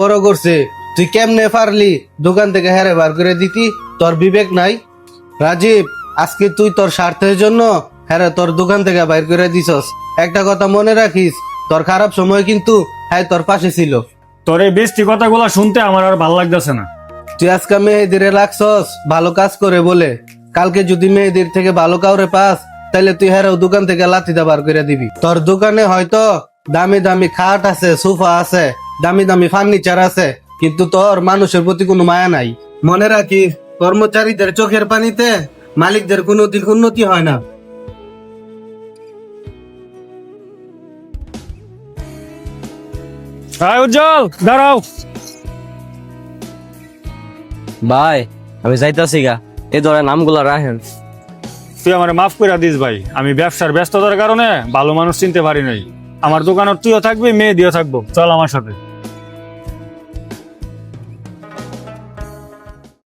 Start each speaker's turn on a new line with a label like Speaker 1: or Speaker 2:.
Speaker 1: বড় করছে, তুই কেমনে পারলি দোকান থেকে হেরে বার করে দিতি? তোর বিবেক নাই? রাজীব, আজকে তুই তোর স্বার্থের জন্য হ্যাঁ তোর দোকান থেকে বাইর করে দিছস। একটা কথা মনে রাখিস, তোর খারাপ সময় কিন্তু হ্যাঁ তোর পাশে ছিল।
Speaker 2: তোর এই বেস্টি কথাগুলো শুনতে আমার আর ভালো লাগতেছে না।
Speaker 1: তুই আজকে মেহেদিরে রাখছস ভালো কাজ করে বলে, কালকে যদি মেহেদির থেকে ভালো কাউরে পাস তাহলে তুই হেরাও দোকান থেকে লাথিটা বার করে দিবি। তোর দোকানে হয়তো দামি দামি খাট আছে, সোফা আছে, দামি দামি ফার্নিচার আছে, কিন্তু তোর মানুষের প্রতি কোনো মায়া নাই। মনে রাখিস, কর্মচারীদের চোখের পানিতে মালিকদের কোনো দিক উন্নতি হয় না।
Speaker 2: উজ্জ্বল, দাঁড়াও।
Speaker 3: ভাই আমি যাইতাছি গা, এই ধরে নামগুলা রাখেন।
Speaker 2: তুই আমার মাফ করে দিস ভাই, আমি ব্যবসার ব্যস্ততার কারণে ভালো মানুষ চিনতে পারি নাই। আমার দোকানের তুইও থাকবি, মেয়ে দিয়েও থাকবো, চল আমার সাথে।